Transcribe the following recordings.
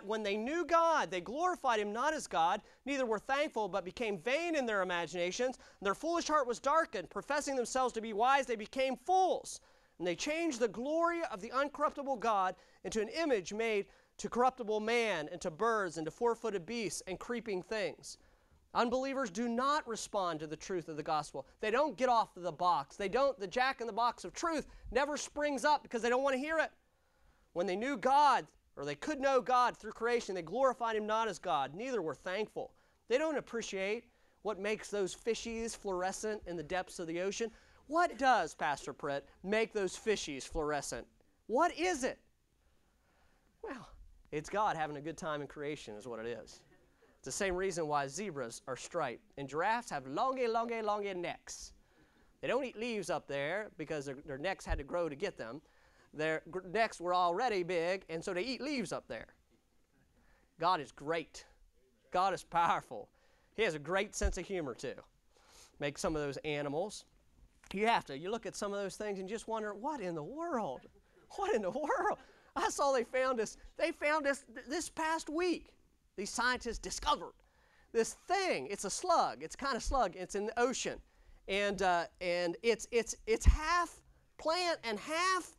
when they knew God, they glorified him not as God, neither were thankful, but became vain in their imaginations. And their foolish heart was darkened. Professing themselves to be wise, they became fools. And they changed the glory of the uncorruptible God into an image made to corruptible man, and to birds, and to four-footed beasts, and creeping things. Unbelievers do not respond to the truth of the gospel. They don't get off the box. The jack-in-the-box of truth never springs up because they don't want to hear it. When they knew God, or they could know God through creation, they glorified him not as God, neither were thankful. They don't appreciate what makes those fishies fluorescent in the depths of the ocean. What does, Pastor Pritt, make those fishies fluorescent? What is it? Well, it's God having a good time in creation is what it is. It's the same reason why zebras are striped and giraffes have longe necks. They don't eat leaves up there because their necks had to grow to get them. Their necks were already big, and so they eat leaves up there. God is great. God is powerful. He has a great sense of humor, too. Make some of those animals. You look at some of those things and just wonder, what in the world? What in the world? I saw they found this past week. These scientists discovered this thing. It's a slug. It's kind of slug. It's in the ocean. And it's half plant and half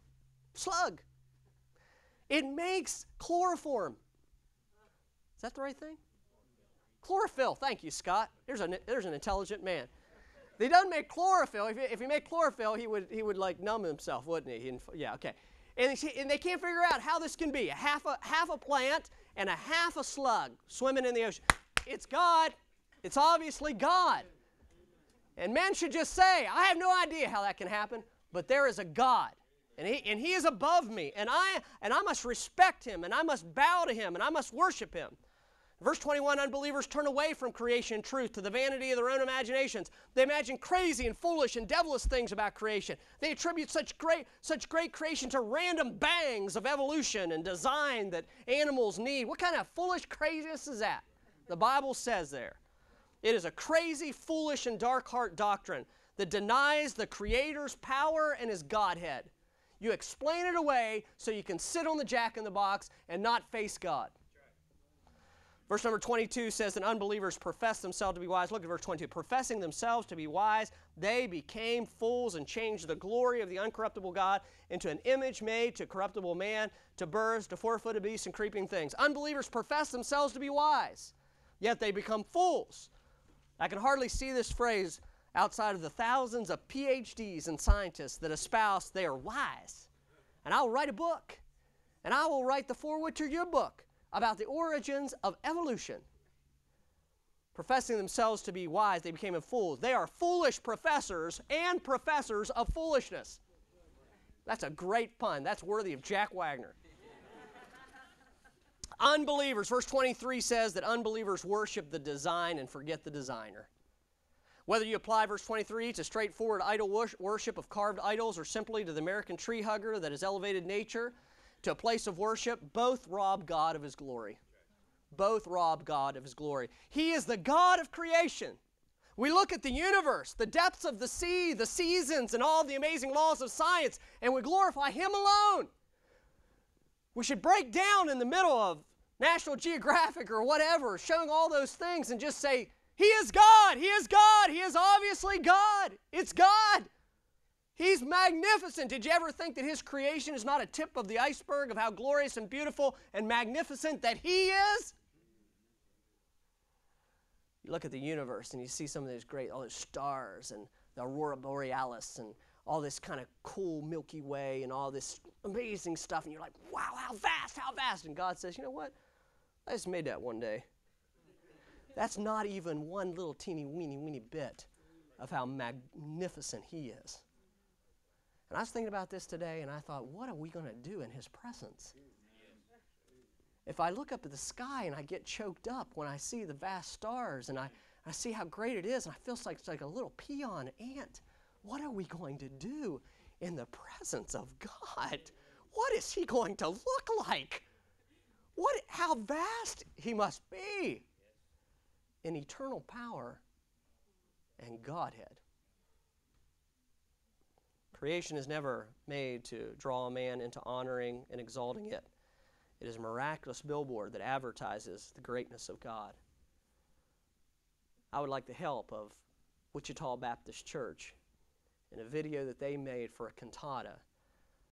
slug. It makes chloroform. Is that the right thing? Chlorophyll. Thank you, Scott. There's an intelligent man. He doesn't make chlorophyll. If he made chlorophyll, he would like numb himself, wouldn't he? Yeah, okay. And they can't figure out how this can be. Half a plant and a half a slug swimming in the ocean. It's God. It's obviously God. And men should just say, I have no idea how that can happen, but there is a God. And he is above me. And I must respect him, and I must bow to him, and I must worship him. Verse 21, unbelievers turn away from creation truth to the vanity of their own imaginations. They imagine crazy and foolish and devilish things about creation. They attribute such great creation to random bangs of evolution and design that animals need. What kind of foolish craziness is that? The Bible says there. It is a crazy, foolish, and dark heart doctrine that denies the Creator's power and his Godhead. You explain it away so you can sit on the jack-in-the-box and not face God. Verse number 22 says that unbelievers profess themselves to be wise. Look at verse 22. Professing themselves to be wise, they became fools and changed the glory of the uncorruptible God into an image made to corruptible man, to birds, to four-footed beasts, and creeping things. Unbelievers profess themselves to be wise, yet they become fools. I can hardly see this phrase outside of the thousands of PhDs and scientists that espouse they are wise. And I'll write a book, and I will write the foreword to your book about the origins of evolution. Professing themselves to be wise, they became fools. They are foolish professors and professors of foolishness. That's a great pun. That's worthy of Jack Wagner. Unbelievers, verse 23 says that unbelievers worship the design and forget the designer. Whether you apply verse 23 to straightforward idol worship of carved idols or simply to the American tree hugger that has elevated nature to a place of worship, both rob God of his glory. Both rob God of his glory. He is the God of creation. We look at the universe, the depths of the sea, the seasons, and all the amazing laws of science, and we glorify him alone. We should break down in the middle of National Geographic or whatever, showing all those things and just say, he is God, he is God, he is obviously God. It's God. He's magnificent. Did you ever think that his creation is not a tip of the iceberg of how glorious and beautiful and magnificent that he is? You look at the universe and you see some of those all those stars and the aurora borealis and all this kind of cool Milky Way and all this amazing stuff, and you're like, wow, how vast, how vast. And God says, you know what? I just made that one day. That's not even one little teeny weeny bit of how magnificent he is. And I was thinking about this today, and I thought, what are we going to do in his presence? If I look up at the sky and I get choked up when I see the vast stars and I see how great it is, and I feel like it's like a little peon ant, what are we going to do in the presence of God? What is he going to look like? How vast he must be in eternal power and Godhead. Creation is never made to draw a man into honoring and exalting it. It is a miraculous billboard that advertises the greatness of God. I would like the help of Wichita Baptist Church in a video that they made for a cantata